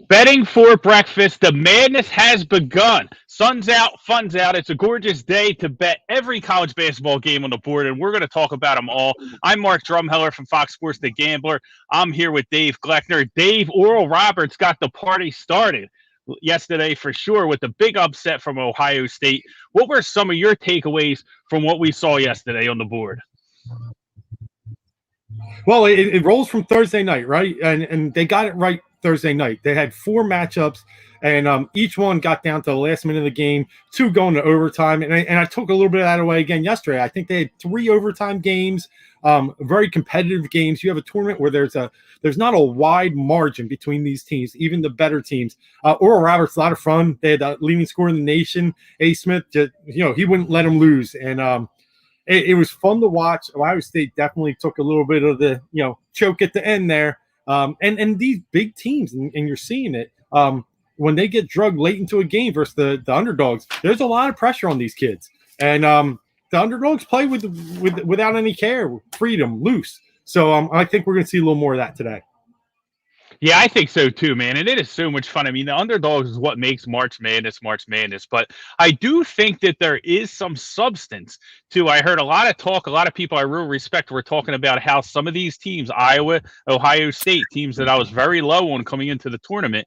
Betting for breakfast. The madness has begun. Sun's out, fun's out. It's a gorgeous day to bet every college basketball game on the board, and we're going to talk about them all. I'm Mark Drumheller from Fox Sports The Gambler. I'm here with Dave Gleckner. Dave, Oral Roberts got the party started yesterday for sure with the big upset from Ohio State. What were some of your takeaways from what we saw yesterday on the board? Well, it rolls from Thursday night, right? And they got it right Thursday night. They had 4 matchups, and each one got down to the last minute of the game, 2 going to overtime. And I took a little bit of that away again yesterday. I think they had 3 overtime games, very competitive games. You have a tournament where there's not a wide margin between these teams, even the better teams. Oral Roberts, a lot of fun. They had the leading scorer in the nation, A. Smith. He wouldn't let them lose, and it was fun to watch. Ohio State definitely took a little bit of the choke at the end there. And these big teams, and you're seeing it, when they get drugged late into a game versus the underdogs, there's a lot of pressure on these kids. And the underdogs play without any care, freedom, loose. So I think we're going to see a little more of that today. Yeah, I think so too, man. And it is so much fun. I mean, the underdogs is what makes March Madness. But I do think that there is some substance to. I heard a lot of talk. A lot of people I really respect were talking about how some of these teams, Iowa, Ohio State, teams that I was very low on coming into the tournament,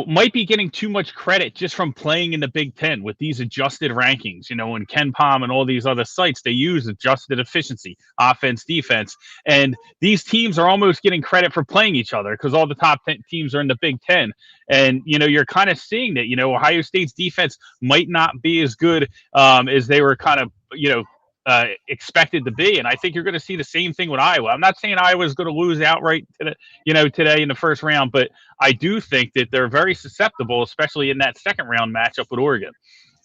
might be getting too much credit just from playing in the Big Ten with these adjusted rankings, and Ken Pom and all these other sites, they use adjusted efficiency, offense, defense. And these teams are almost getting credit for playing each other because all the top 10 teams are in the Big Ten. And, you're kind of seeing that, Ohio State's defense might not be as good as they were kind of, expected to be. And I think you're going to see the same thing with Iowa. I'm not saying Iowa is going to lose outright today in the first round, but I do think that they're very susceptible, especially in that second round matchup with Oregon.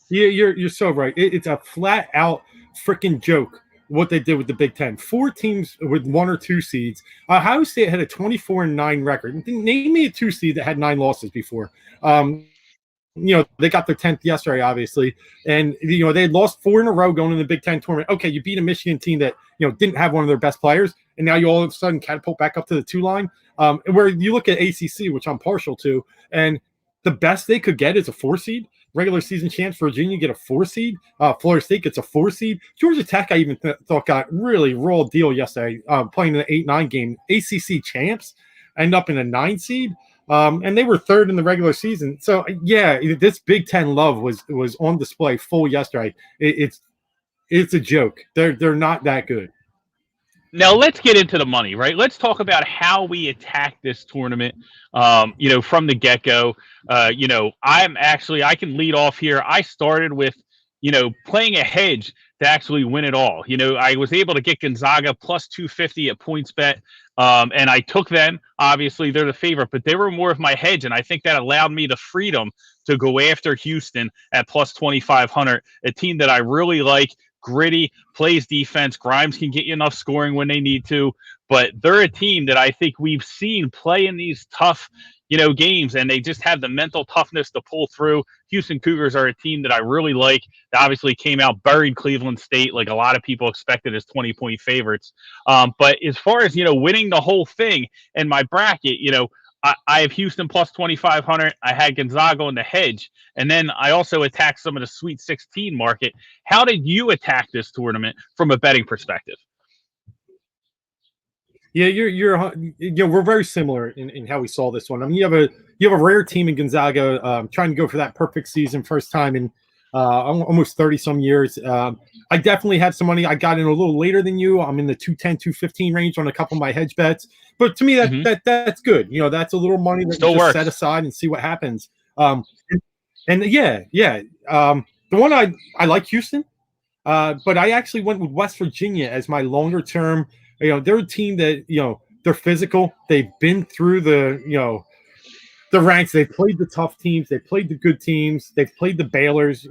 Yeah, you're so right. It's a flat out freaking joke what they did with the Big Ten. 4 teams with 1 or 2 seeds. Ohio State had a 24-9 record. Name me a 2 seed that had 9 losses before. They got their 10th yesterday, obviously. And, they had lost 4 in a row going in the Big Ten tournament. Okay, you beat a Michigan team that, didn't have one of their best players. And now you all of a sudden catapult back up to the 2 line. Where you look at ACC, which I'm partial to, and the best they could get is a 4 seed. Regular season champs, Virginia get a 4 seed. Florida State gets a 4 seed. Georgia Tech, I even thought got really raw deal yesterday, playing in the 8-9 game. ACC champs end up in a 9 seed. And they were 3rd in the regular season. So yeah, this Big Ten love was on display full yesterday. It's a joke. They're not that good. Now let's get into the money, right? Let's talk about how we attack this tournament. From the get-go. I can lead off here. I started with, playing a hedge to actually win it all. I was able to get Gonzaga plus 250 at PointsBet. And I took them. Obviously, they're the favorite, but they were more of my hedge. And I think that allowed me the freedom to go after Houston at plus 2,500, a team that I really like. Gritty, plays defense. Grimes can get you enough scoring when they need to. But they're a team that I think we've seen play in these tough, games, and they just have the mental toughness to pull through. Houston Cougars are a team that I really like. They obviously came out, buried Cleveland State like a lot of people expected as 20-point favorites. But as far as, winning the whole thing in my bracket, I have Houston plus 2,500. I had Gonzaga in the hedge. And then I also attacked some of the Sweet 16 market. How did you attack this tournament from a betting perspective? Yeah, we're very similar in how we saw this one. I mean, you have a rare team in Gonzaga trying to go for that perfect season, first time in almost 30 some years. I definitely had some money. I got in a little later than you. I'm in the 210, 215 range on a couple of my hedge bets. But to me, that's good. That's a little money that you just set aside and see what happens. The one I like Houston, but I actually went with West Virginia as my longer term. They're a team that, they're physical. They've been through the ranks. They've played the tough teams. They've played the good teams. They've played the Baylors.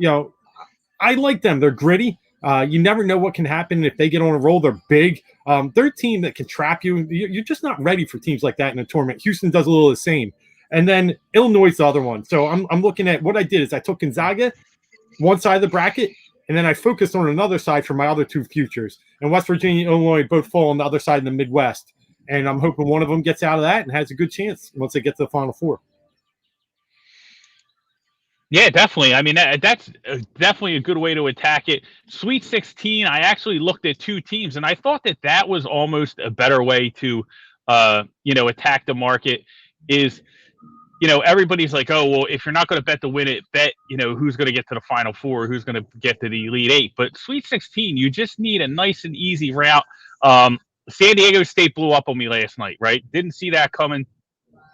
I like them. They're gritty. You never know what can happen if they get on a roll. They're big. They're a team that can trap you. You're just not ready for teams like that in a tournament. Houston does a little of the same. And then Illinois is the other one. So I'm looking at what I did is I took Gonzaga, one side of the bracket, and then I focused on another side for my other 2 futures. And West Virginia and Illinois both fall on the other side in the Midwest. and I'm hoping one of them gets out of that and has a good chance once they get to the Final Four. Yeah, definitely. I mean, that's definitely a good way to attack it. Sweet 16, I actually looked at two teams, and I thought that was almost a better way to, attack the market. Is everybody's like, oh, well, if you're not going to bet to win it, bet, who's going to get to the Final Four, who's going to get to the Elite Eight. But Sweet 16, you just need a nice and easy route. San Diego State blew up on me last night, right? Didn't see that coming.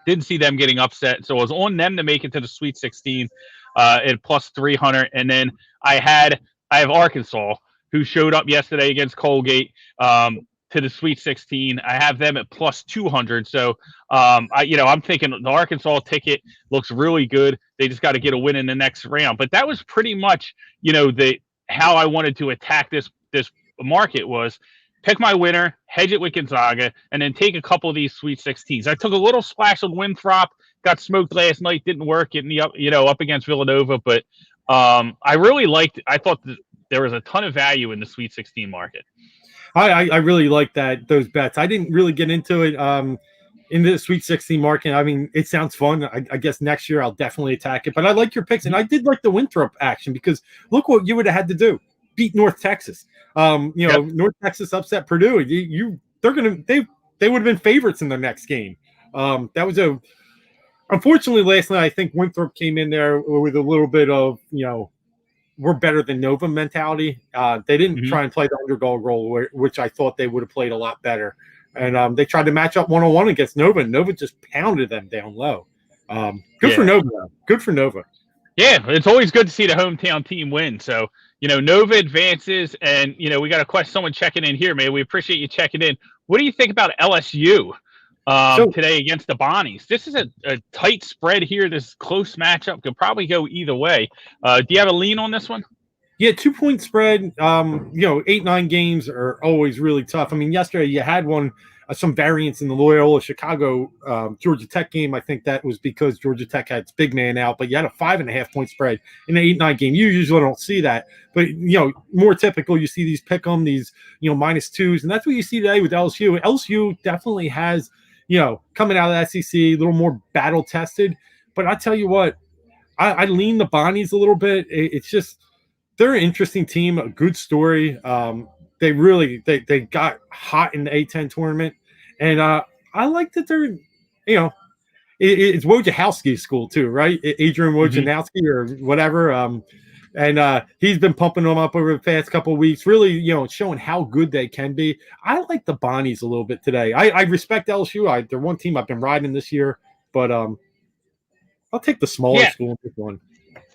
Didn't see them getting upset. So I was on them to make it to the Sweet 16 at plus 300. And then I have Arkansas, who showed up yesterday against Colgate to the Sweet 16. I have them at plus 200. So, I'm thinking the Arkansas ticket looks really good. They just got to get a win in the next round. But that was pretty much, how I wanted to attack this market was pick my winner, hedge it with Gonzaga, and then take a couple of these Sweet 16s. I took a little splash on Winthrop, got smoked last night, didn't work, getting up against Villanova. But I really liked. I thought there was a ton of value in the Sweet 16 market. I really like those bets. I didn't really get into it in the Sweet 16 market. I mean, it sounds fun. I guess next year I'll definitely attack it. But I like your picks, and I did like the Winthrop action because look what you would have had to do: beat North Texas. Yep. North Texas upset Purdue. They would have been favorites in their next game. Unfortunately last night I think Winthrop came in there with a little bit of we're better than Nova mentality. They didn't try and play the underdog role, which I thought they would have played a lot better. And they tried to match up one-on-one against Nova, and Nova just pounded them down low. Good for Nova. Good for Nova. Yeah, it's always good to see the hometown team win. So, Nova advances, and, we got a question, someone checking in here, man. We appreciate you checking in. What do you think about LSU today against the Bonnies? This is a tight spread here. This close matchup could probably go either way. Do you have a lean on this one? Yeah, 2-point spread. 8-9 games are always really tough. I mean, yesterday you had some variance in the Loyola Chicago Georgia Tech game. I think that was because Georgia Tech had its big man out, but you had a 5.5-point spread in an 8-9 game. You usually don't see that, but more typical, you see these pick 'em, these -2s, and that's what you see today with LSU. LSU definitely has coming out of the SEC a little more battle tested, but I tell you what, I lean the Bonnies a little bit. It's just they're an interesting team, a good story. They got hot in the A10 tournament, and I like that they're it's Wojciechowski's school too, right? Adrian Wojciechowski or whatever. And he's been pumping them up over the past couple of weeks, really, showing how good they can be. I like the Bonnies a little bit today. I respect LSU. They're one team I've been riding this year, but I'll take the smaller school in this one.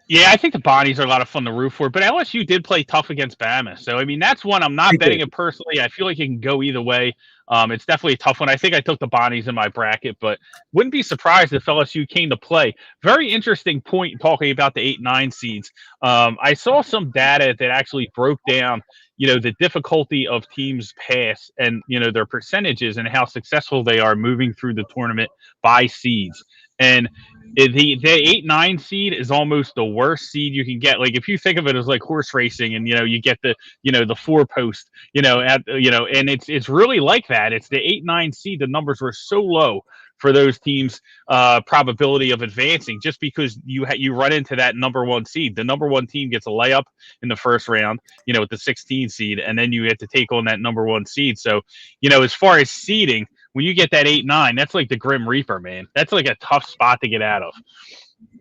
Yeah, I think the Bonnies are a lot of fun to root for, but LSU did play tough against Bama. So, I mean, that's one I'm not betting it personally. I feel like it can go either way. It's definitely a tough one. I think I took the Bonnies in my bracket, but wouldn't be surprised if LSU came to play. Very interesting point talking about the 8-9 seeds. I saw some data that actually broke down, the difficulty of teams pass and, their percentages and how successful they are moving through the tournament by seeds. And the 8-9 seed is almost the worst seed you can get. Like if you think of it as like horse racing, and you get the the 4-post, and it's really like that. It's the 8-9 seed. The numbers were so low for those teams' probability of advancing, just because you run into that number one seed. The number one team gets a layup in the first round, with the 16 seed, and then you have to take on that number one seed. So, as far as seeding, when you get that 8-9, that's like the Grim Reaper, man. That's like a tough spot to get out of.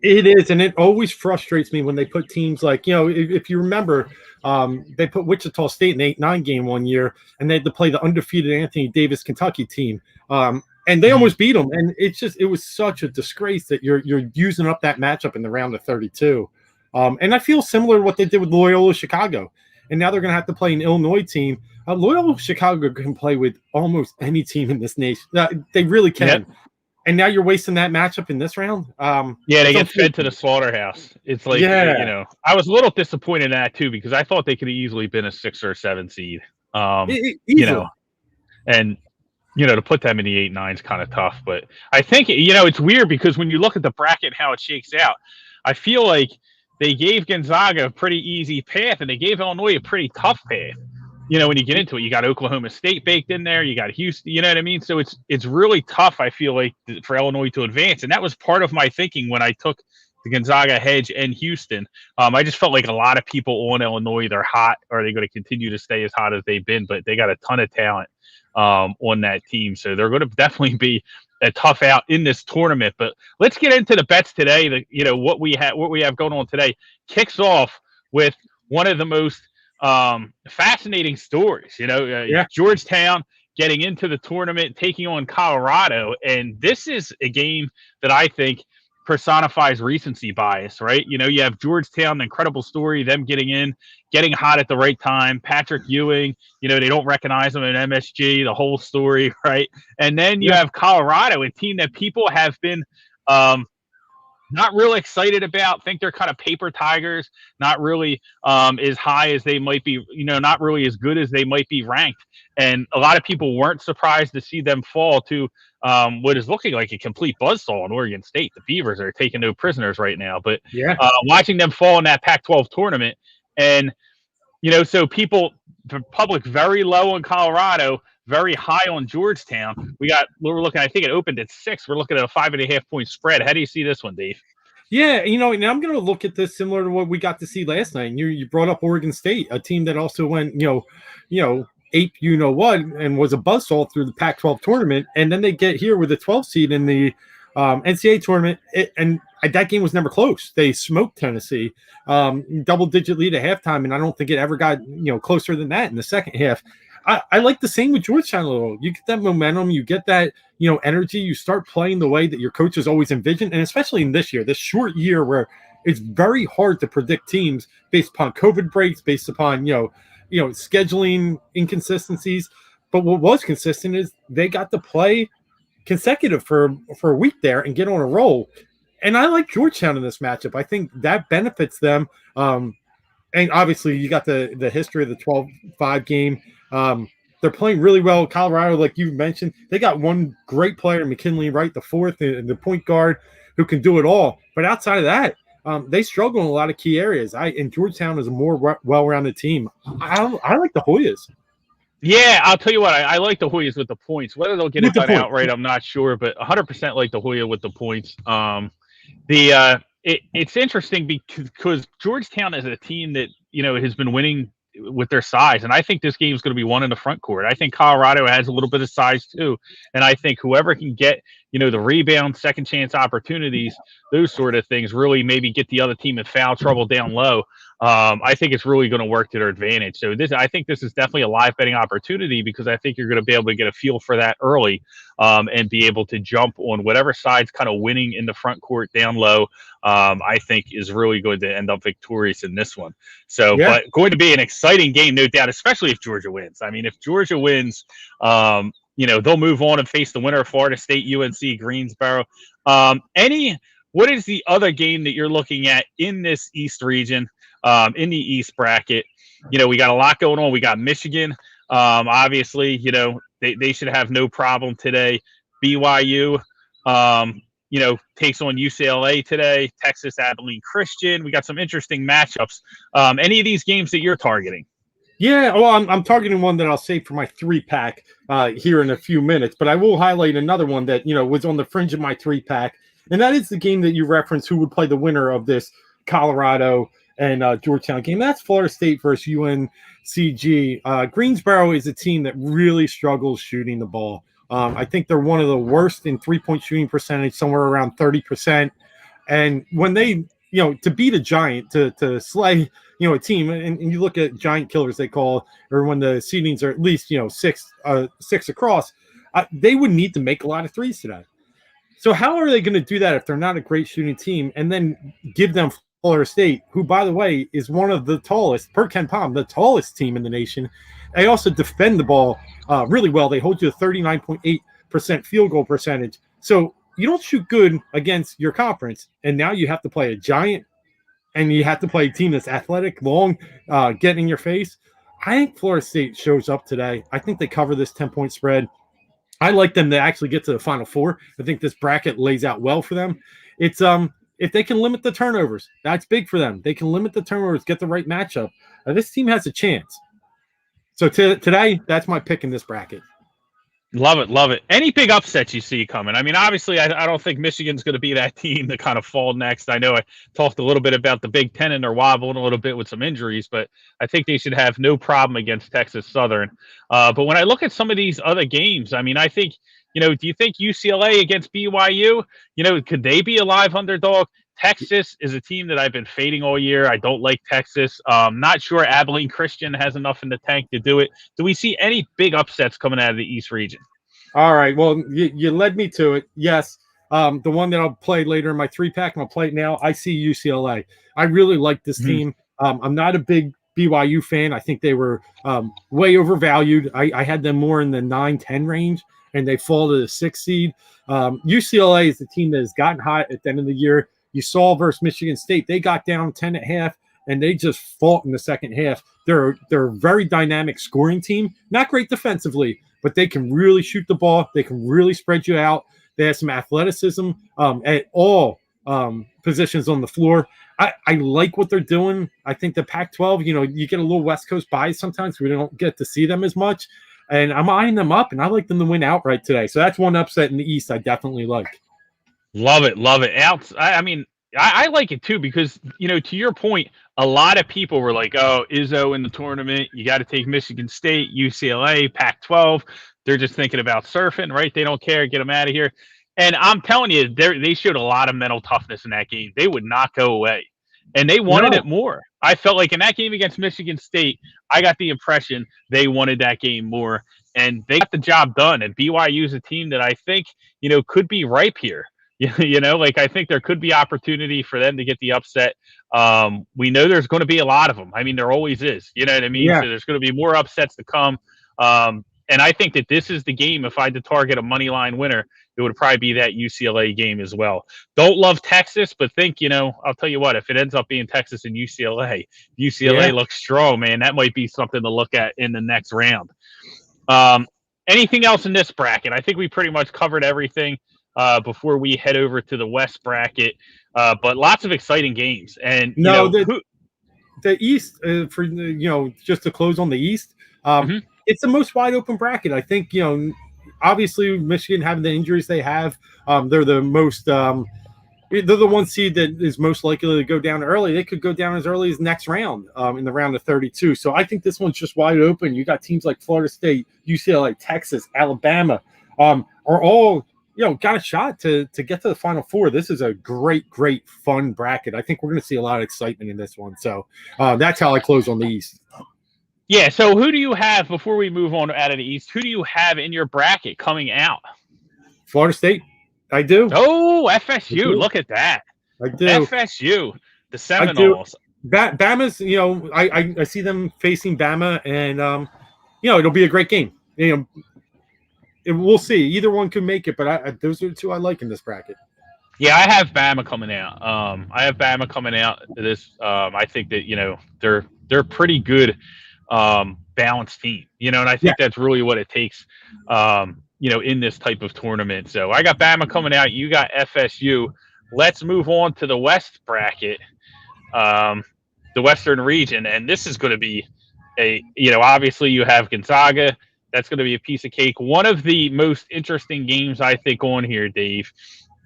It is, and it always frustrates me when they put teams like, if you remember, they put Wichita State in the 8-9 game one year, and they had to play the undefeated Anthony Davis Kentucky team, and they almost beat them. And it was such a disgrace that you're using up that matchup in the round of 32. And I feel similar to what they did with Loyola Chicago, and now they're going to have to play an Illinois team. Loyola Chicago can play with almost any team in this nation. They really can. Yep. And now you're wasting that matchup in this round. They get fed to the slaughterhouse. It's like, I was a little disappointed in that too, because I thought they could have easily been a 6 or 7 seed. And to put them in the 8-9 is kind of tough. But I think, it's weird because when you look at the bracket, how it shakes out, I feel like they gave Gonzaga a pretty easy path, and they gave Illinois a pretty tough path. when you get into it, you got Oklahoma State baked in there, you got Houston, you know what I mean? So it's really tough, I feel like, for Illinois to advance. And that was part of my thinking when I took the Gonzaga hedge and Houston. I just felt like a lot of people on Illinois, they're hot. Are they going to continue to stay as hot as they've been? But they got a ton of talent on that team. So they're going to definitely be a tough out in this tournament. But let's get into the bets today. What we have going on today kicks off with one of the most fascinating stories. Yeah. Georgetown getting into the tournament, taking on Colorado, and this is a game that I think personifies recency bias, right? You have Georgetown, the incredible story, them getting in, getting hot at the right time. Patrick Ewing, they don't recognize him in MSG, the whole story, right? And then you have Colorado, a team that people have been not really excited about, think they're kind of paper tigers, not really as high as they might be, not really as good as they might be ranked. And a lot of people weren't surprised to see them fall to what is looking like a complete buzzsaw in Oregon State. The Beavers are taking no prisoners right now. But watching them fall in that Pac-12 tournament, and, so the public very low in Colorado, very high on Georgetown. We're looking, I think it opened at 6. We're looking at a 5.5 point spread. How do you see this one, Dave? Yeah, and I'm going to look at this similar to what we got to see last night. And you brought up Oregon State, a team that also went, ape, what, and was a buzzsaw through the Pac-12 tournament. And then they get here with a 12 seed in the NCAA tournament. And that game was never close. They smoked Tennessee, double-digit lead at halftime, and I don't think it ever got, closer than that in the second half. I like the same with Georgetown a little. You get that momentum, you get that, energy, you start playing the way that your coach has always envisioned. And especially in this short year where it's very hard to predict teams based upon COVID breaks, based upon, scheduling inconsistencies. But what was consistent is they got to play consecutive for a week there and get on a roll. And I like Georgetown in this matchup. I think that benefits them. And obviously you got the history of the 12-5 game. They're playing really well. Colorado, like you mentioned, they got one great player, McKinley Wright, the fourth, and the point guard who can do it all. But outside of that, they struggle in a lot of key areas. And Georgetown is a more well-rounded team. I like the Hoyas. Yeah, I'll tell you what, I like the Hoyas with the points. Whether they'll get it done outright, I'm not sure, but 100% like the Hoya with the points. It's interesting because Georgetown is a team that has been winning with their size, and I think this game is going to be won in the front court. I think Colorado has a little bit of size too, and I think whoever can get the rebound, second chance opportunities, those sort of things, really maybe get the other team in foul trouble down low. I think it's really going to work to their advantage. So I think this is definitely a live betting opportunity because I think you're going to be able to get a feel for that early and be able to jump on whatever side's kind of winning in the front court down low. I think is really going to end up victorious in this one. So, but going to be an exciting game, no doubt, especially if Georgia wins. I mean, if Georgia wins, they'll move on and face the winner of Florida State, UNC, Greensboro. What is the other game that you're looking at in this East region, in the East bracket? We got a lot going on. We got Michigan. Obviously, they should have no problem today. BYU, takes on UCLA today. Texas, Abilene Christian. We got some interesting matchups. Any of these games that you're targeting? Yeah, well, I'm targeting one that I'll save for my 3-pack here in a few minutes, but I will highlight another one that, was on the fringe of my 3-pack, and that is the game that you referenced, who would play the winner of this Colorado and Georgetown game. That's Florida State versus UNCG. Greensboro is a team that really struggles shooting the ball. I think they're one of the worst in three-point shooting percentage, somewhere around 30%. And when they, to beat a giant, to slay, a team, and you look at giant killers, they call, or when the seedings are at least, 6 across, they would need to make a lot of threes today. So how are they going to do that if they're not a great shooting team and then give them Florida State, who, by the way, is one of the tallest, per Ken Pom, the tallest team in the nation? They also defend the ball really well. They hold you to 39.8% field goal percentage. So you don't shoot good against your conference, and now you have to play a giant, and you have to play a team that's athletic, long, get in your face. I think Florida State shows up today. I think they cover this 10-point spread. I like them to actually get to the Final Four. I think this bracket lays out well for them. It's if they can limit the turnovers, that's big for them. They can limit the turnovers, get the right matchup. This team has a chance. So today, that's my pick in this bracket. Love it, love it. Any big upsets you see coming? I mean, obviously, I don't think Michigan's going to be that team to kind of fall next. I know I talked a little bit about the Big Ten and they're wobbling a little bit with some injuries, but I think they should have no problem against Texas Southern. But when I look at some of these other games, I mean, I think, do you think UCLA against BYU, could they be a live underdog? Texas is a team that I've been fading all year. I don't like Texas. Not sure Abilene Christian has enough in the tank to do it. Do we see any big upsets coming out of the East region? All right. Well, you led me to it. Yes. The one that I'll play later in my 3-pack, and I'll play it now. I see UCLA. I really like this team. I'm not a big BYU fan. I think they were way overvalued. I had them more in the 9-10 range, and they fall to the 6th seed. UCLA is the team that has gotten hot at the end of the year. You saw versus Michigan State, they got down 10.5, and they just fought in the second half. They're a very dynamic scoring team. Not great defensively, but they can really shoot the ball. They can really spread you out. They have some athleticism at all positions on the floor. I like what they're doing. I think the Pac-12, you get a little West Coast bias sometimes. We don't get to see them as much. And I'm eyeing them up, and I like them to win outright today. So that's one upset in the East I definitely like. Love it, love it. I mean, I like it too because, to your point, a lot of people were like, oh, Izzo in the tournament, you got to take Michigan State, UCLA, Pac-12. They're just thinking about surfing, right? They don't care. Get them out of here. And I'm telling you, they showed a lot of mental toughness in that game. They would not go away. And they wanted it more. I felt like in that game against Michigan State, I got the impression they wanted that game more. And they got the job done. And BYU is a team that I think, could be ripe here. I think there could be opportunity for them to get the upset. We know there's going to be a lot of them. I mean, there always is. You know what I mean? Yeah. So there's going to be more upsets to come. And I think that this is the game. If I had to target a money line winner, it would probably be that UCLA game as well. Don't love Texas, but think, I'll tell you what, if it ends up being Texas and UCLA looks strong, man. That might be something to look at in the next round. Anything else in this bracket? I think we pretty much covered everything before we head over to the West bracket. But lots of exciting games. And the East just to close on the East. It's the most wide open bracket. I think, obviously Michigan having the injuries they have, they're the most, they're the one seed that is most likely to go down early. They could go down as early as next round in the round of 32. So I think this one's just wide open. You got teams like Florida State, UCLA, Texas, Alabama, are all, got a shot to get to the Final Four. This is a great, great fun bracket. I think we're going to see a lot of excitement in this one. So that's how I close on the East. Yeah, so who do you have, before we move on out of the East, who do you have in your bracket coming out? Florida State. I do. Oh, FSU. Look at that. I do. FSU, the Seminoles. Bama's, I see them facing Bama, and, it'll be a great game. We'll see. Either one could make it, but those are the two I like in this bracket. Yeah, I have Bama coming out. This, I think that, they're pretty good balanced team, and I think that's really what it takes, in this type of tournament. So I got Bama coming out. You got FSU. Let's move on to the West bracket, the Western region. And this is going to be obviously you have Gonzaga. That's going to be a piece of cake. One of the most interesting games I think on here, Dave,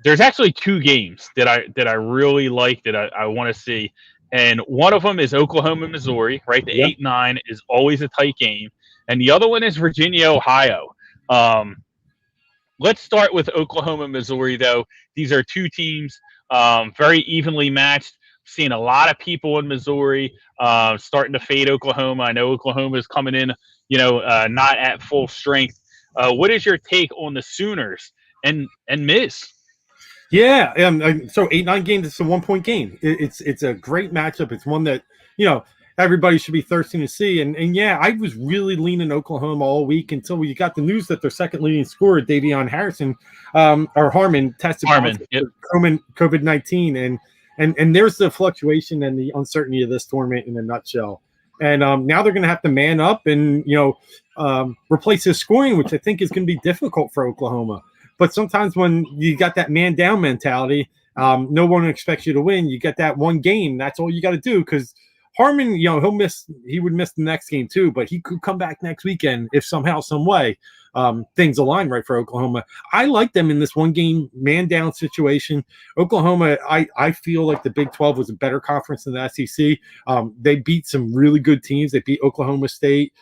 there's actually two games that I really like that I want to see. And one of them is Oklahoma, Missouri, right? The 8-9 is always a tight game. And the other one is Virginia, Ohio. Let's start with Oklahoma, Missouri, though. These are two teams very evenly matched. Seeing a lot of people in Missouri starting to fade Oklahoma. I know Oklahoma is coming in, not at full strength. What is your take on the Sooners and Miz? Yeah, so 8-9 games. It's a 1-point game. It's a great matchup. It's one that everybody should be thirsting to see. And yeah, I was really leaning Oklahoma all week until we got the news that their second leading scorer, Davion Harmon, tested positive for COVID-19, and there's the fluctuation and the uncertainty of this tournament in a nutshell. And now they're going to have to man up and replace his scoring, which I think is going to be difficult for Oklahoma. But sometimes when you got that man down mentality, no one expects you to win. You get that one game. That's all you got to do, because Harmon, he would miss the next game too, but he could come back next weekend if somehow, some way, things align right for Oklahoma. I like them in this one game man down situation. Oklahoma, I feel like the Big 12 was a better conference than the SEC. They beat some really good teams. They beat Oklahoma State.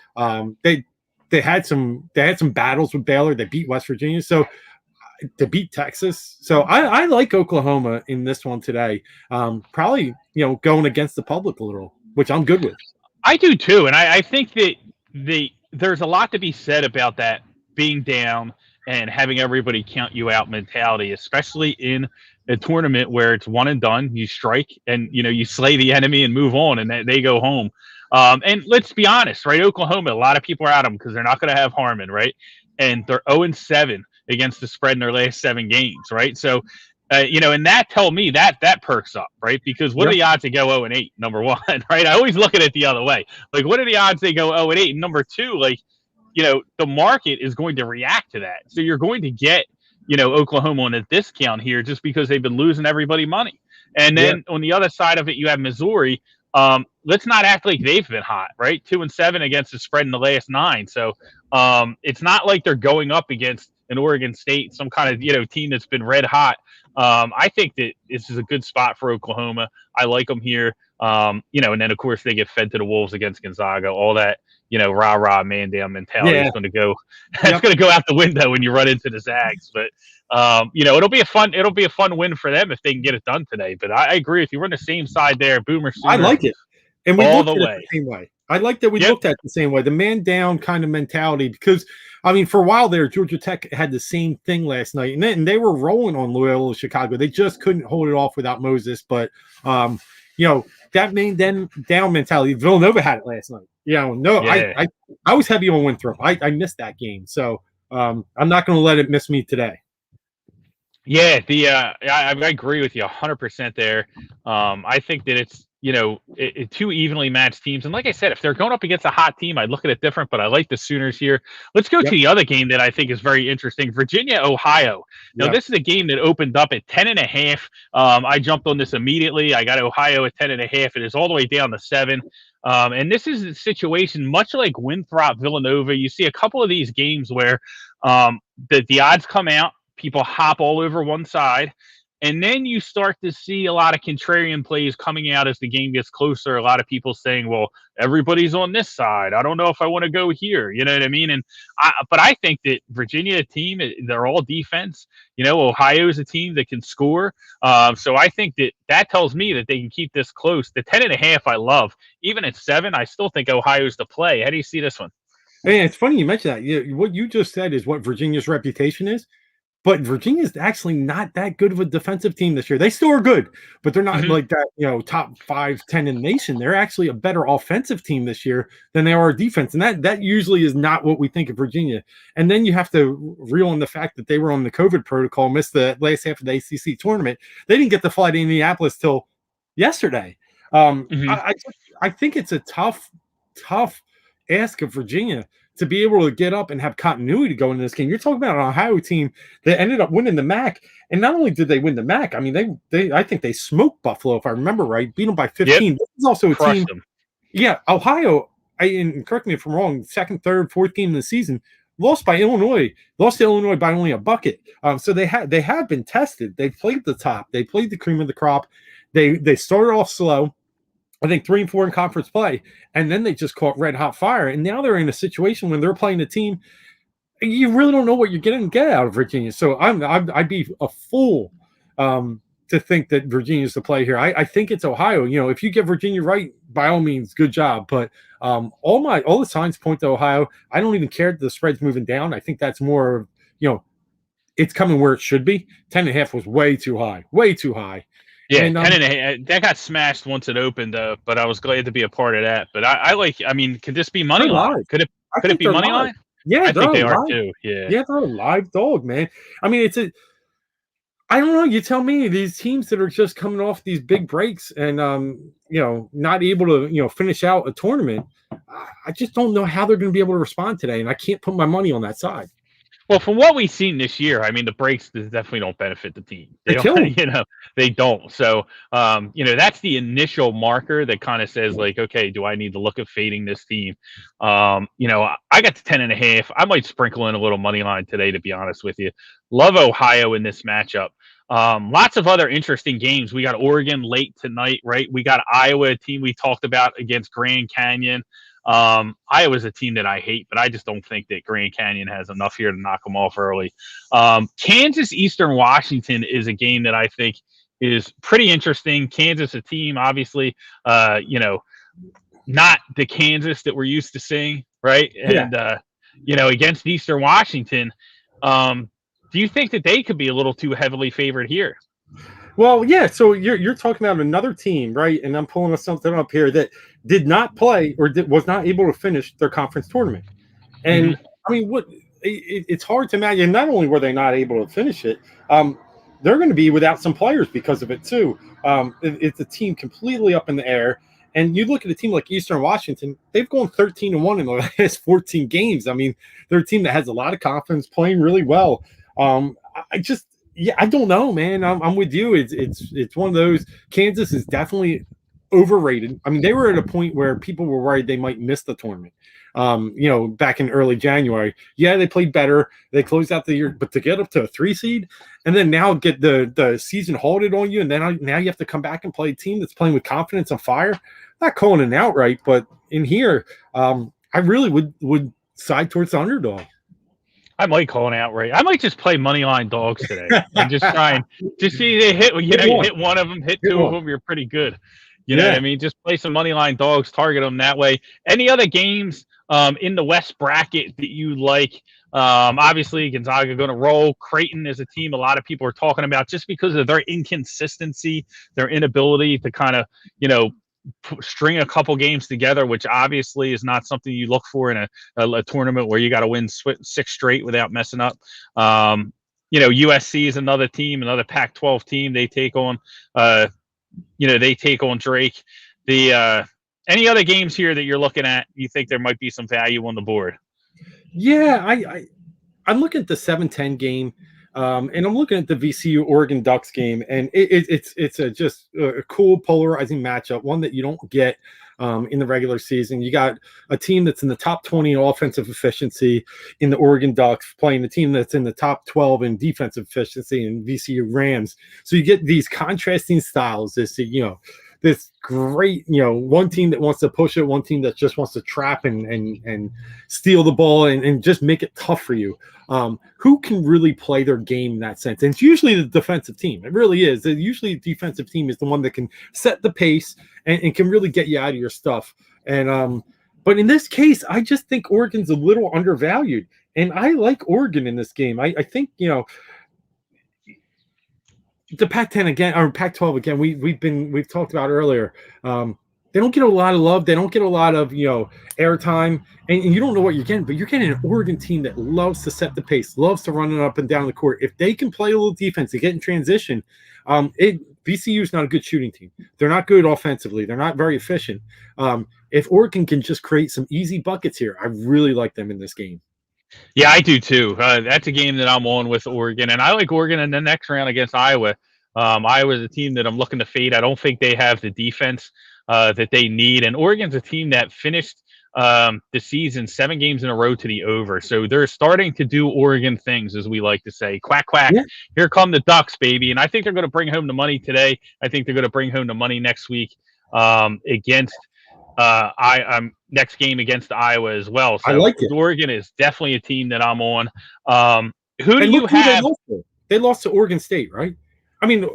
They had some battles with Baylor. They beat West Virginia. So to beat Texas. So I like Oklahoma in this one today. Probably, going against the public a little, which I'm good with. I do too. And I think that there's a lot to be said about that being down and having everybody count you out mentality, especially in a tournament where it's one and done. You strike and, you slay the enemy and move on, and they go home. And let's be honest, right? Oklahoma, a lot of people are at them because they're not going to have Harmon, right? And they're 0-7 against the spread in their last 7 games, right? So, and that told me that perks up, right? Because what are the odds they go 0-8, number one, right? I always look at it the other way. Like, what are the odds they go 0-8? And number two, like, the market is going to react to that. So you're going to get, Oklahoma on a discount here just because they've been losing everybody money. And then on the other side of it, you have Missouri. Let's not act like they've been hot, right? 2-7 against the spread in the last 9. So it's not like they're going up against an Oregon State, some kind of, team that's been red hot. I think that this is a good spot for Oklahoma. I like them here. And then of course they get fed to the wolves against Gonzaga. All that, rah man down mentality is going to go. It's going to go out the window when you run into the Zags. But it'll be a fun win for them if they can get it done today. But I agree with you. We're on the same side there. Boomer Sooner. I like it, and we all looked the at way. it the same way. I like that we looked at it the same way, the man down kind of mentality, because for a while there, Georgia Tech had the same thing last night, and then they were rolling on Loyola Chicago. They just couldn't hold it off without Moses. But that man down mentality, Villanova had it last night. I was heavy on Winthrop. I missed that game, so I'm not going to let it miss me today. Yeah, I agree with you 100% there. I think that it's two evenly matched teams, and like I said, if they're going up against a hot team, I'd look at it different. But I like the Sooners here. Let's go to the other game that I think is very interesting: Virginia, Ohio. Now this is a game that opened up at 10.5. I jumped on this immediately. I got Ohio at 10.5. It is all the way down to 7. And this is a situation much like Winthrop, Villanova. You see a couple of these games where the odds come out. People hop all over one side, and then you start to see a lot of contrarian plays coming out as the game gets closer. A lot of people saying, well, everybody's on this side. I don't know if I want to go here. You know what I mean? And but I think that Virginia team, they're all defense. Ohio is a team that can score. So I think that tells me that they can keep this close. The 10.5 I love. Even at 7, I still think Ohio's the play. How do you see this one? Hey, it's funny you mentioned that. What you just said is what Virginia's reputation is. But Virginia's actually not that good of a defensive team this year. They still are good, but they're not like that, top 5, 10 in the nation. They're actually a better offensive team this year than they are defense. And that usually is not what we think of Virginia. And then you have to reel in the fact that they were on the COVID protocol, missed the last half of the ACC tournament. They didn't get to fly to Indianapolis till yesterday. I think it's a tough ask of Virginia to be able to get up and have continuity going in this game. You're talking about an Ohio team that ended up winning the MAC, and not only did they win the MAC, I think they smoked Buffalo, if I remember right, beat them by 15. This is also a team. Yeah, Ohio. And correct me if I'm wrong. 2nd, 3rd, 4th game of the season, lost to Illinois by only a bucket. So they have been tested. They played the top. They played the cream of the crop. They started off slow. I think 3 and 4 in conference play, and then they just caught red hot fire. And now they're in a situation when they're playing a team, you really don't know what you're getting out of Virginia. So I'd be a fool to think that Virginia's the play here. I think it's Ohio. If you get Virginia right, by all means, good job. But all the signs point to Ohio. I don't even care that the spread's moving down. I think that's more, it's coming where it should be. 10.5 was way too high. Yeah, and 10.5. That got smashed once it opened, but I was glad to be a part of that. But could this be money line? Could it be money line? Yeah, I think they are too. Yeah, they're a live dog, man. I don't know. You tell me, these teams that are just coming off these big breaks and not able to finish out a tournament. I just don't know how they're going to be able to respond today, and I can't put my money on that side. Well, from what we've seen this year, I mean, the breaks definitely don't benefit the team. They They don't, kill them. they don't. So, that's the initial marker that kind of says like, okay, do I need to look at fading this team? I got to 10.5. I might sprinkle in a little money line today, to be honest with you. Love Ohio in this matchup. Lots of other interesting games. We got Oregon late tonight, right? We got Iowa, a team we talked about against Grand Canyon. Iowa's a team that I hate, but I just don't think that Grand Canyon has enough here to knock them off early. Kansas Eastern Washington is a game that I think is pretty interesting. Kansas, a team, obviously, not the Kansas that we're used to seeing, right? Yeah. And against Eastern Washington, do you think that they could be a little too heavily favored here? Well, yeah. So you're talking about another team, right? And I'm pulling something up here that did not play or was not able to finish their conference tournament. And I mean, it's hard to imagine. Not only were they not able to finish it, they're going to be without some players because of it too. It's a team completely up in the air. And you look at a team like Eastern Washington; they've gone 13-1 in the last 14 games. I mean, they're a team that has a lot of confidence, playing really well. I don't know, man. I'm with you. It's one of those. Kansas is definitely overrated. I mean, they were at a point where people were worried they might miss the tournament. Back in early January. Yeah, they played better. They closed out the year, but to get up to a 3 seed and then now get the season halted on you, and then now you have to come back and play a team that's playing with confidence and fire. Not calling it outright, but in here, I really would side towards the underdog. I might call an outright. I might just play money line dogs today and just try and just see they hit. You hit one of them, hit two of them, you're pretty good. You know what I mean? Just play some money line dogs, target them that way. Any other games in the West bracket that you like? Obviously, Gonzaga going to roll. Creighton is a team a lot of people are talking about just because of their inconsistency, their inability to kind of string a couple games together, which obviously is not something you look for in a tournament where you got to win 6 straight without messing up. USC is another team, another Pac-12 team. They take on, Drake. Any other games here that you're looking at? You think there might be some value on the board? Yeah, I'm looking at the 7-10 game. And I'm looking at the VCU Oregon Ducks game, and it's just a cool polarizing matchup, one that you don't get in the regular season. You got a team that's in the top 20 in offensive efficiency in the Oregon Ducks playing a team that's in the top 12 in defensive efficiency in VCU Rams. So you get these contrasting styles. This great, one team that wants to push it, one team that just wants to trap and steal the ball and just make it tough for you. Who can really play their game in that sense? And it's usually the defensive team. It really is. Usually the defensive team is the one that can set the pace and can really get you out of your stuff. And but in this case, I just think Oregon's a little undervalued. And I like Oregon in this game. I think, the Pac-10 again, or Pac-12 again. We've talked about earlier. They don't get a lot of love. They don't get a lot of airtime, and you don't know what you're getting. But you're getting an Oregon team that loves to set the pace, loves to run it up and down the court. If they can play a little defense and get in transition, VCU is not a good shooting team. They're not good offensively. They're not very efficient. If Oregon can just create some easy buckets here, I really like them in this game. Yeah, I do too. That's a game that I'm on with Oregon, and I like Oregon in the next round against Iowa. Iowa's a team that I'm looking to fade. I don't think they have the defense that they need, and Oregon's a team that finished the season 7 games in a row to the over. So they're starting to do Oregon things, as we like to say. Quack, quack. Yeah. Here come the Ducks, baby. And I think they're going to bring home the money today. I think they're going to bring home the money next week against next game against Iowa as well. So I like it. Oregon is definitely a team that I'm on. Who do you have? They lost to Oregon State, right? I mean,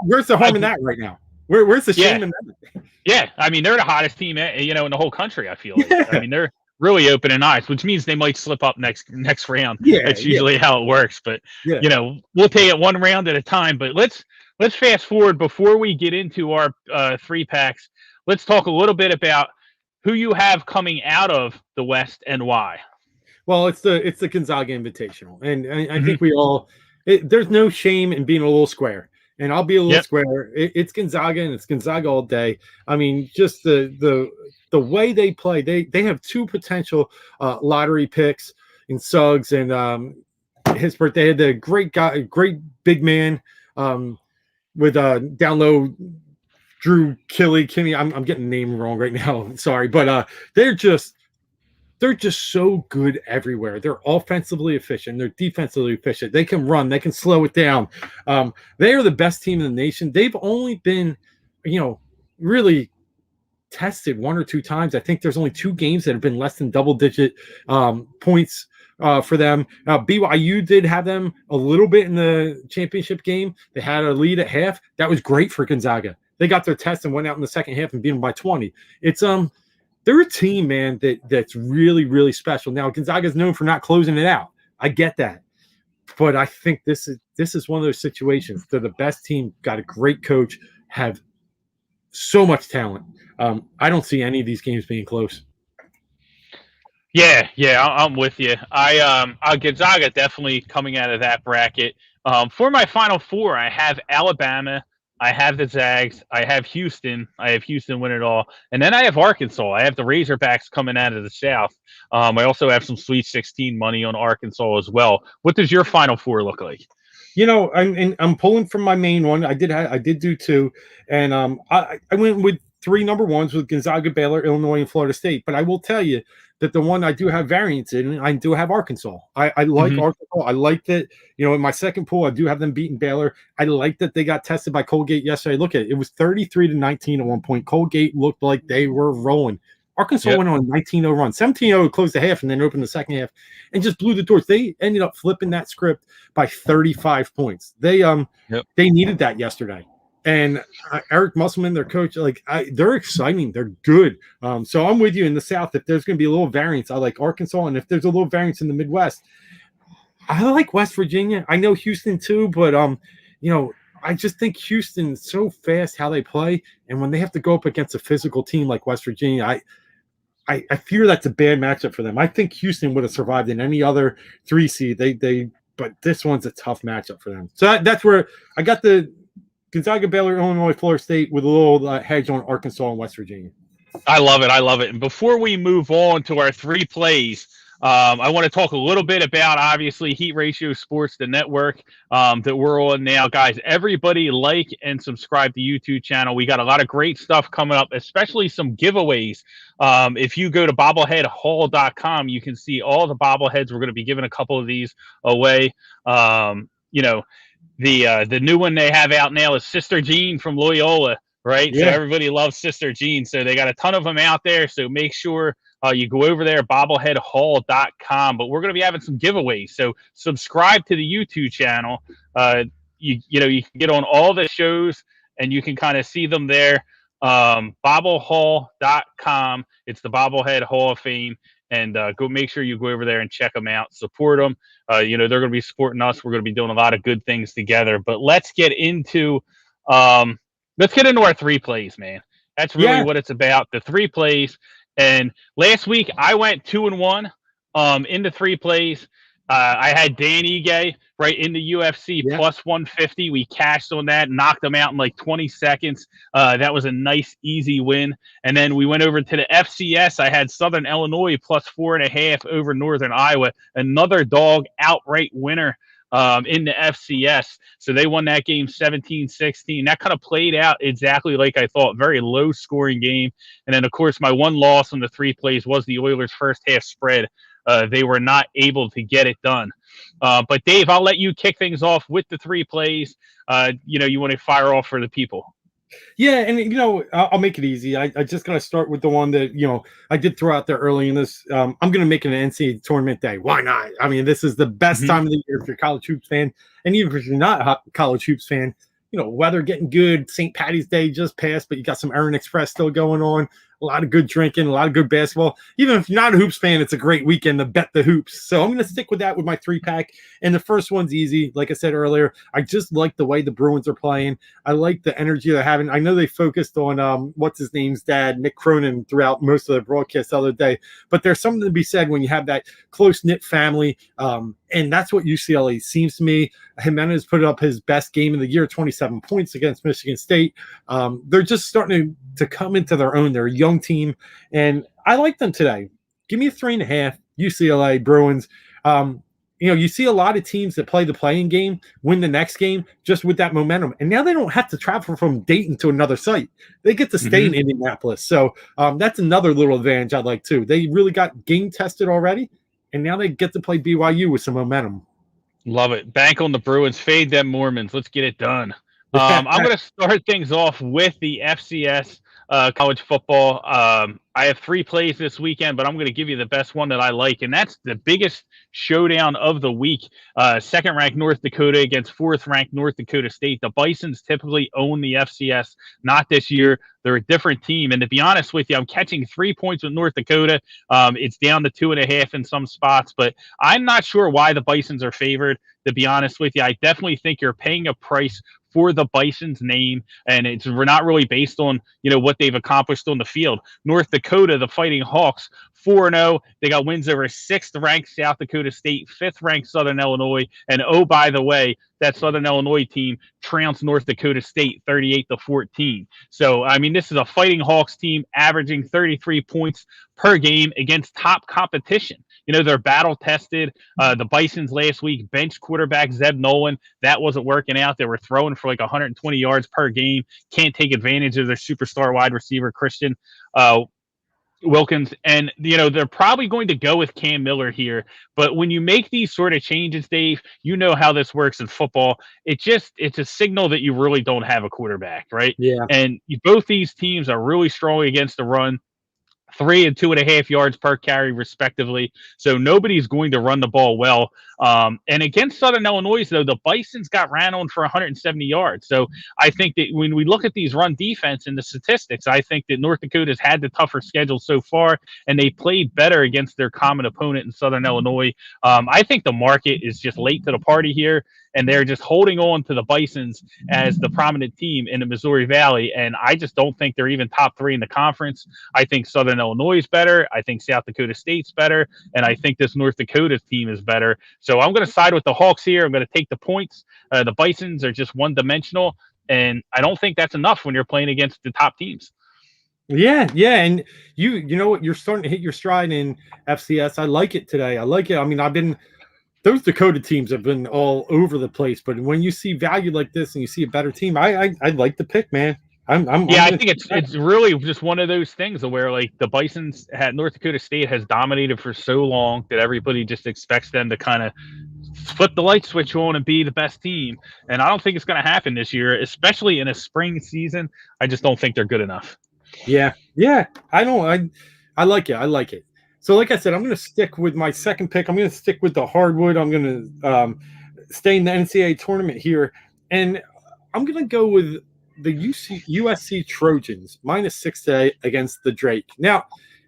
where's the harm in that right now? Where's the shame in that? Yeah, I mean, they're the hottest team, in the whole country, I feel like. Yeah. I mean, they're really opening eyes, which means they might slip up next round. Yeah, that's usually how it works. But, we'll take it one round at a time. But let's fast forward before we get into our 3-packs. Let's talk a little bit about who you have coming out of the West and why. Well, it's the Gonzaga Invitational. And I think we all there's no shame in being a little square. And I'll be a little square. It's Gonzaga, and it's Gonzaga all day. I mean, just the way they play. They have 2 potential lottery picks in Suggs and his birthday. Had the great guy, great big man, with down low Drew Kimmy. I'm getting the name wrong right now. Sorry, but they're just so good everywhere. They're offensively efficient. They're defensively efficient. They can run. They can slow it down. They are the best team in the nation. They've only been, really tested one or two times. I think there's only 2 games that have been less than double-digit points for them. BYU did have them a little bit in the championship game. They had a lead at half. That was great for Gonzaga. They got their test and went out in the second half and beat them by 20. It's they're a team, man, that's really, really special. Now, Gonzaga's known for not closing it out. I get that. But I think this is one of those situations. They're the best team, got a great coach, have so much talent. I don't see any of these games being close. Yeah, I'm with you. Gonzaga definitely coming out of that bracket. For my Final Four, I have Alabama, I have the Zags, I have Houston. I have Houston win it all, and then I have Arkansas. I have the Razorbacks coming out of the South. I also have some Sweet 16 money on Arkansas as well. What does your Final Four look like? I'm pulling from my main one. I did do 2, and I went with 3 number ones with Gonzaga, Baylor, Illinois, and Florida State. But I will tell you that the one I do have variance in, I do have Arkansas. I like Arkansas. I like that. In my second pool, I do have them beating Baylor. I like that they got tested by Colgate yesterday. Look at it. It was 33-19 at one point. Colgate looked like they were rolling. Arkansas went on a 19-0 run. 17-0 closed the half and then opened the second half and just blew the doors. They ended up flipping that script by 35 points. They needed that yesterday. And Eric Musselman, their coach, they're exciting. They're good. So I'm with you in the South. If there's going to be a little variance, I like Arkansas. And if there's a little variance in the Midwest, I like West Virginia. I know Houston too, but I just think Houston's so fast how they play. And when they have to go up against a physical team like West Virginia, I fear that's a bad matchup for them. I think Houston would have survived in any other 3 seed. But this one's a tough matchup for them. So that's where I got the Gonzaga, Baylor, Illinois, Florida State with a little hedge on Arkansas and West Virginia. I love it. And before we move on to our 3 plays, I want to talk a little bit about, obviously, Heat Ratio Sports, the network that we're on now. Guys, everybody like and subscribe to the YouTube channel. We got a lot of great stuff coming up, especially some giveaways. If you go to bobbleheadhall.com, you can see all the bobbleheads. We're going to be giving a couple of these away. The new one they have out now is Sister Jean from Loyola, right? Yeah. So everybody loves Sister Jean. So they got a ton of them out there. So make sure you go over there, bobbleheadhall.com. But we're going to be having some giveaways. So subscribe to the YouTube channel. You can get on all the shows and you can kind of see them there. Bobblehead.com. It's the Bobblehead Hall of Fame. And go make sure you go over there and check them out. Support them. They're going to be supporting us. We're going to be doing a lot of good things together. But let's get into our 3 plays, man. That's really what it's about. The 3 plays. And last week I went 2-1 into 3 plays. I had Dan Ige right in the UFC plus 150. We cashed on that, knocked him out in like 20 seconds. That was a nice, easy win. And then we went over to the FCS. I had Southern Illinois plus 4.5 over Northern Iowa. Another dog outright winner in the FCS. So they won that game 17-16. That kind of played out exactly like I thought. Very low scoring game. And then, of course, my one loss on the 3 plays was the Oilers' first half spread. They were not able to get it done. But Dave, I'll let you kick things off with the 3 plays. You want to fire off for the people. Yeah, and I'll make it easy. I just gotta start with the one that I did throw out there early in this. I'm gonna make it an NCAA tournament day. Why not? I mean, this is the best time of the year if you're a college hoops fan, and even if you're not a college hoops fan, weather getting good. St. Patty's Day just passed, but you got some Aaron Express still going on. A lot of good drinking, a lot of good basketball. Even if you're not a hoops fan, it's a great weekend to bet the hoops. So I'm going to stick with that with my 3-pack. And the first one's easy. Like I said earlier, I just like the way the Bruins are playing. I like the energy they're having. I know they focused on what's his name's dad, Nick Cronin, throughout most of the broadcast the other day. But there's something to be said when you have that close-knit family. And that's what UCLA seems to me. Jimenez put up his best game of the year, 27 points against Michigan State. They're just starting to come into their own. They're a young team, and I like them today. Give me a 3.5, UCLA Bruins. you see a lot of teams that play the playing game, win the next game just with that momentum. And now they don't have to travel from Dayton to another site. They get to stay in Indianapolis. So that's another little advantage I like too. They really got game tested already, and now they get to play BYU with some momentum. Love it. Bank on the Bruins. Fade them Mormons. Let's get it done. I'm going to start things off with the FCS college football. I have 3 plays this weekend, but I'm going to give you the best one that I like, and that's the biggest showdown of the week. Second-ranked North Dakota against fourth-ranked North Dakota State. The Bisons typically own the FCS. Not this year. They're a different team, and to be honest with you, I'm catching 3 points with North Dakota. It's down to 2.5 in some spots, but I'm not sure why the Bisons are favored, to be honest with you. I definitely think you're paying a price for the Bison's name, and we're not really based on what they've accomplished on the field. North Dakota, the Fighting Hawks, 4-0. They got wins over 6th-ranked South Dakota State, 5th-ranked Southern Illinois, and oh, by the way, that Southern Illinois team trounced North Dakota State 38-14. So, I mean, this is a Fighting Hawks team averaging 33 points per game against top competition. They're battle tested. The Bisons last week benched quarterback Zeb Nolan. That wasn't working out. They were throwing for like 120 yards per game. Can't take advantage of their superstar wide receiver, Christian Wilkins. And, they're probably going to go with Cam Miller here. But when you make these sort of changes, Dave, you know how this works in football. It's a signal that you really don't have a quarterback, right? Yeah. And both these teams are really strong against the run. 3 and 2.5 yards per carry, respectively. So nobody's going to run the ball well. And against Southern Illinois, though, the Bisons got ran on for 170 yards. So I think that when we look at these run defense and the statistics, I think that North Dakota's had the tougher schedule so far, and they played better against their common opponent in Southern Illinois. I think the market is just late to the party here, and they're just holding on to the Bisons as the prominent team in the Missouri Valley. And I just don't think they're even top 3 in the conference. I think Southern Illinois is better. I think South Dakota State's better. And I think this North Dakota team is better. So I'm going to side with the Hawks here. I'm going to take the points. The Bisons are just one-dimensional, and I don't think that's enough when you're playing against the top teams. Yeah, and you know what? You're starting to hit your stride in FCS. I like it today. I like it. I mean, those Dakota teams have been all over the place, but when you see value like this and you see a better team, I like the pick, man. I think it's really just one of those things where like the Bisons North Dakota State has dominated for so long that everybody just expects them to kind of flip the light switch on and be the best team. And I don't think it's going to happen this year, especially in a spring season. I just don't think they're good enough. Yeah. I like it. I like it. So, like I said, I'm going to stick with my second pick. I'm going to stick with the hardwood. I'm going to stay in the NCAA tournament here, and I'm going to go with the USC Trojans -6 today against the Drake. Now,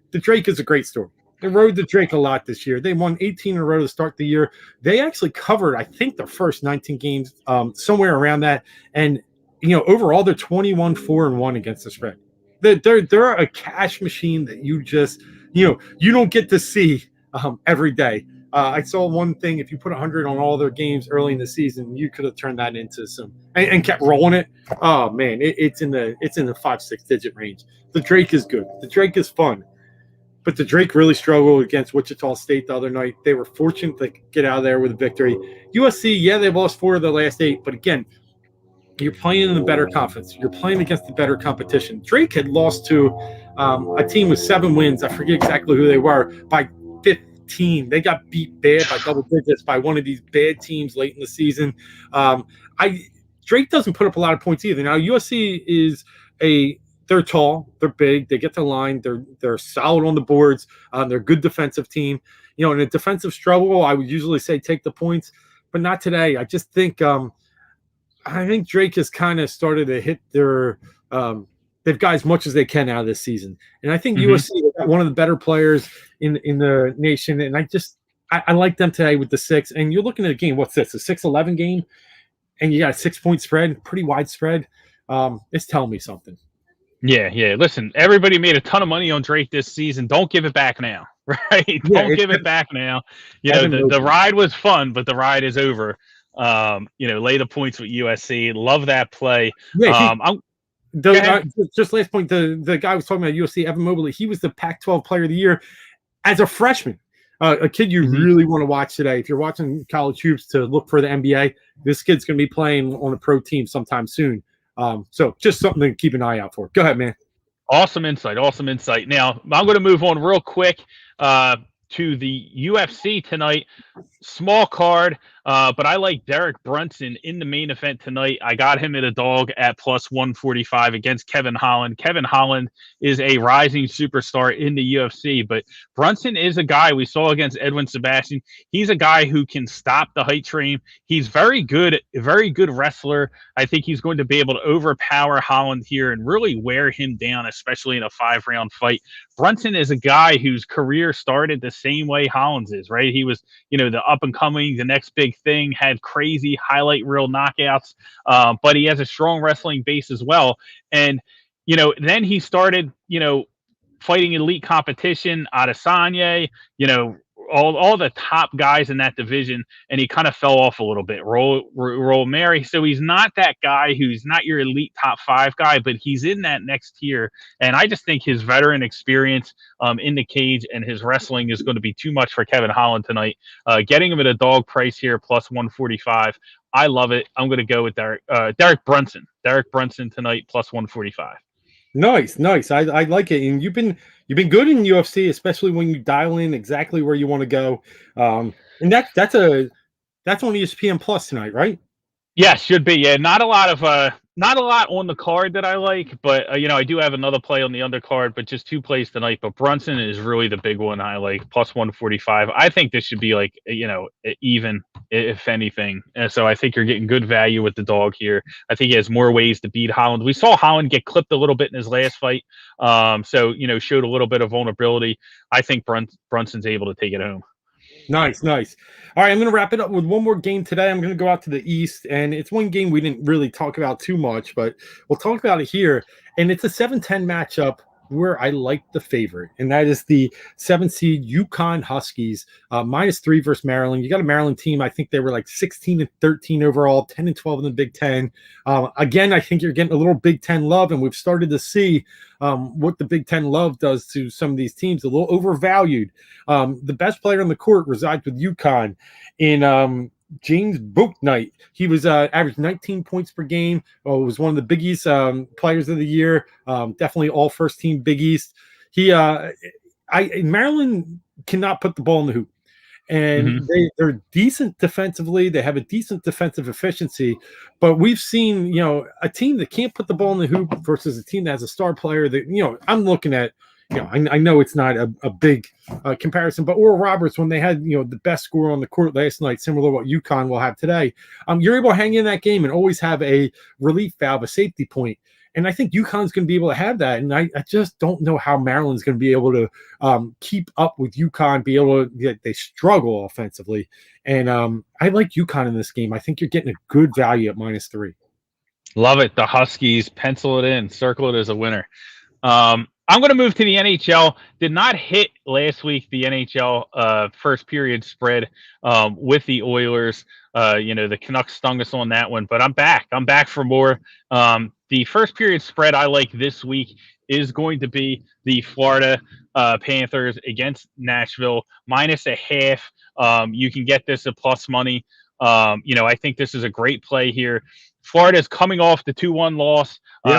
the Drake is a great story. They rode the Drake a lot this year. They won 18 in a row to start the year. They actually covered, I think, their first 19 games, somewhere around that. And overall, they're 21-4-1 against the spread. They're a cash machine that you just you don't get to see every day. I saw one thing: if you put 100 on all their games early in the season, you could have turned that into some and kept rolling it. Oh man, it's in the 5-6 digit range. The Drake is good. The Drake is fun, but the Drake really struggled against Wichita State the other night. They were fortunate to get out of there with a victory. USC, yeah, they've lost 4 of the last 8, but again, you're playing in a better conference. You're playing against the better competition. Drake had lost to a team with 7 wins. I forget exactly who they were, by 15. They got beat bad by double digits by one of these bad teams late in the season. Drake doesn't put up a lot of points either. Now, USC is they're tall, they're big, they get the line, they're solid on the boards, they're a good defensive team. In a defensive struggle, I would usually say take the points, but not today. I just think I think Drake has kind of started to hit their they've got as much as they can out of this season. And I think USC is one of the better players in the nation. And I like them today with the 6. And you're looking at a game, what's this, a 6-11 game? And you got a 6-point spread, pretty wide spread. It's telling me something. Yeah. Listen, everybody made a ton of money on Drake this season. Don't give it back now, right? Don't give it back now. The ride was fun, but the ride is over. Lay the points with USC. Love that play. Yeah, just last point, the guy was talking about USC, Evan Mobley. He was the Pac-12 Player of the Year as a freshman. a kid you really want to watch today. If you're watching college hoops to look for the NBA, this kid's going to be playing on a pro team sometime soon. So just something to keep an eye out for. Go ahead, man. Awesome insight. Awesome insight. Now, I'm going to move on real quick to the UFC tonight. Small card, but I like Derek Brunson in the main event tonight. I got him at a dog at plus 145 against Kevin Holland. Kevin Holland is a rising superstar in the UFC, but Brunson is a guy we saw against Edwin Sebastian. He's a guy who can stop the height train. He's very good wrestler. I think he's going to be able to overpower Holland here and really wear him down, especially in a 5-round fight. Brunson is a guy whose career started the same way Holland's is, right? He was, the up and coming, the next big thing, had crazy highlight reel knockouts, but he has a strong wrestling base as well. And, then he started, fighting elite competition, Adesanya, all the top guys in that division, and he kind of fell off a little bit. Roll Mary. So he's not that guy who's not your elite top 5 guy, but he's in that next tier. And I just think his veteran experience in the cage and his wrestling is going to be too much for Kevin Holland tonight. Getting him at a dog price here, plus 145. I love it. I'm going to go with Derek Brunson. Derek Brunson tonight, plus 145. Nice. I like it, and you've been good in UFC, especially when you dial in exactly where you want to go. And that's on ESPN Plus tonight, right? Yeah, should be. Yeah, not a lot on the card that I like, but I do have another play on the undercard, but just 2 plays tonight. But Brunson is really the big one I like, plus 145. I think this should be like even, if anything. And so I think you're getting good value with the dog here. I think he has more ways to beat Holland. We saw Holland get clipped a little bit in his last fight, so showed a little bit of vulnerability. I think Brunson's able to take it home. Nice. All right, I'm going to wrap it up with one more game today. I'm going to go out to the East, and it's one game we didn't really talk about too much, but we'll talk about it here. And it's a 7-10 matchup where I like the favorite, and that is the 7 seed UConn Huskies, -3 versus Maryland. You got a Maryland team. I think they were like 16-13 overall, 10-12 in the Big Ten. Again, I think you're getting a little Big Ten love, and we've started to see what the Big Ten love does to some of these teams. A little overvalued. The best player on the court resides with UConn in James Bouknight. He was averaged 19 points per game. Was one of the Big East players of the year. Definitely all first team Big East. Maryland cannot put the ball in the hoop, and they're decent defensively. They have a decent defensive efficiency, but we've seen a team that can't put the ball in the hoop versus a team that has a star player that I'm looking at. I know it's not a big comparison, but Oral Roberts, when they had the best scorer on the court last night, similar to what UConn will have today, you're able to hang in that game and always have a relief valve, a safety point. And I think UConn's going to be able to have that. And I just don't know how Maryland's going to be able to keep up with UConn, they struggle offensively. And I like UConn in this game. I think you're getting a good value at -3. Love it. The Huskies, pencil it in, circle it as a winner. I'm going to move to the NHL. Did not hit last week the NHL first period spread with the Oilers. The Canucks stung us on that one, but I'm back. I'm back for more. The first period spread I like this week is going to be the Florida Panthers against Nashville, -0.5. You can get this at plus money. I think this is a great play here. Florida's coming off the 2-1 loss.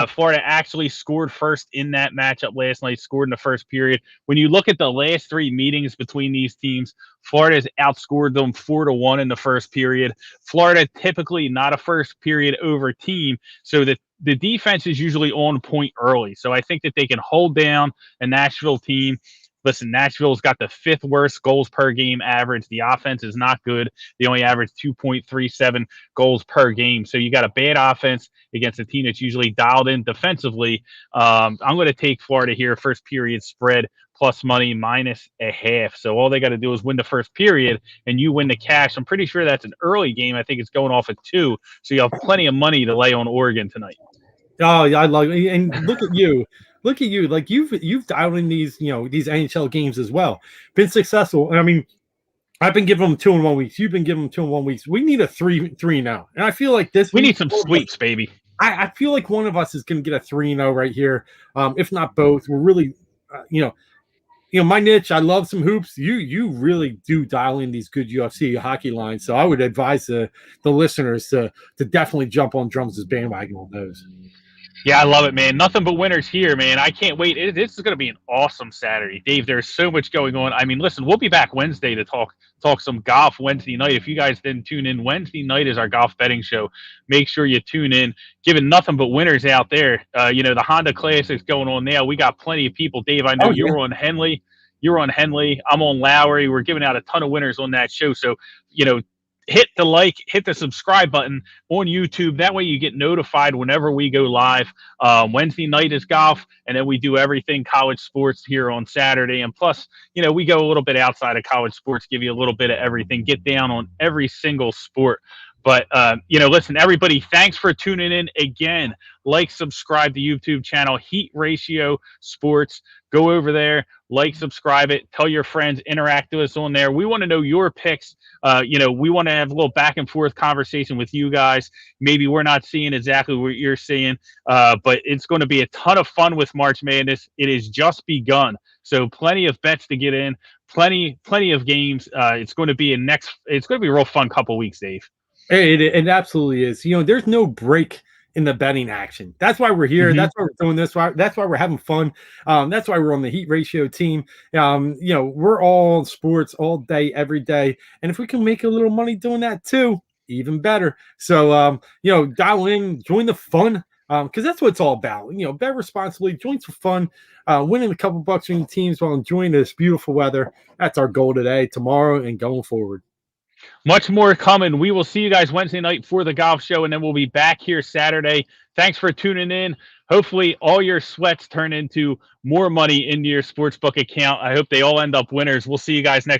Florida actually scored first in that matchup last night, scored in the first period. When you look at the last 3 meetings between these teams, Florida's outscored them 4-1 in the first period. Florida typically not a first period over team, so that the defense is usually on point early. So I think that they can hold down a Nashville team. Listen, Nashville's got the 5th worst goals per game average. The offense is not good. They only average 2.37 goals per game. So you got a bad offense against a team that's usually dialed in defensively. I'm going to take Florida here, first period spread, plus money, -0.5. So all they got to do is win the first period, and you win the cash. I'm pretty sure that's an early game. I think it's going off at 2. So you have plenty of money to lay on Oregon tonight. Oh, yeah, I love it. And look at you. Look at you. Like you've dialed in these NHL games as well. Been successful. I mean, I've been giving them 2 in 1 week. You've been giving them 2 in 1 week. We need a 3 now. And I feel like we need some sweeps, baby. I feel like one of us is going to get a 3-0 right here. If not both, we're really, my niche, I love some hoops. You really do dial in these good UFC hockey lines. So I would advise the listeners to definitely jump on Drums' bandwagon on those. Yeah, I love it, man. Nothing but winners here, man. I can't wait. This is going to be an awesome Saturday, Dave. There's so much going on. I mean, listen, we'll be back Wednesday to talk some golf Wednesday night. If you guys didn't tune in, Wednesday night is our golf betting show. Make sure you tune in. Giving nothing but winners out there. The Honda Classic's going on now. We got plenty of people. Dave, I know you're on Henley. You're on Henley. I'm on Lowry. We're giving out a ton of winners on that show. So, hit the subscribe button on YouTube. That way you get notified whenever we go live. Wednesday night is golf, and then we do everything college sports here on Saturday. And plus, we go a little bit outside of college sports, give you a little bit of everything, get down on every single sport. But, listen, everybody, thanks for tuning in again. Like, subscribe to the YouTube channel, Heat Ratio Sports. Go over there, like, subscribe it, tell your friends, interact with us on there. We want to know your picks. We want to have a little back and forth conversation with you guys. Maybe we're not seeing exactly what you're seeing, but it's going to be a ton of fun with March Madness. It has just begun. So plenty of bets to get in, plenty of games. It's going to be a real fun couple weeks, Dave. It absolutely is. There's no break in the betting action. That's why we're here. Mm-hmm. That's why we're doing this. That's why we're having fun. That's why we're on the Heat Ratio team. We're all sports all day, every day. And if we can make a little money doing that too, even better. So, dial in, join the fun. Because that's what it's all about. Bet responsibly, join for fun, winning a couple bucks from your teams while enjoying this beautiful weather. That's our goal today, tomorrow, and going forward. Much more coming. We will see you guys Wednesday night for the golf show, and then we'll be back here Saturday. Thanks for tuning in. Hopefully all your sweats turn into more money into your sportsbook account. I hope they all end up winners. We'll see you guys next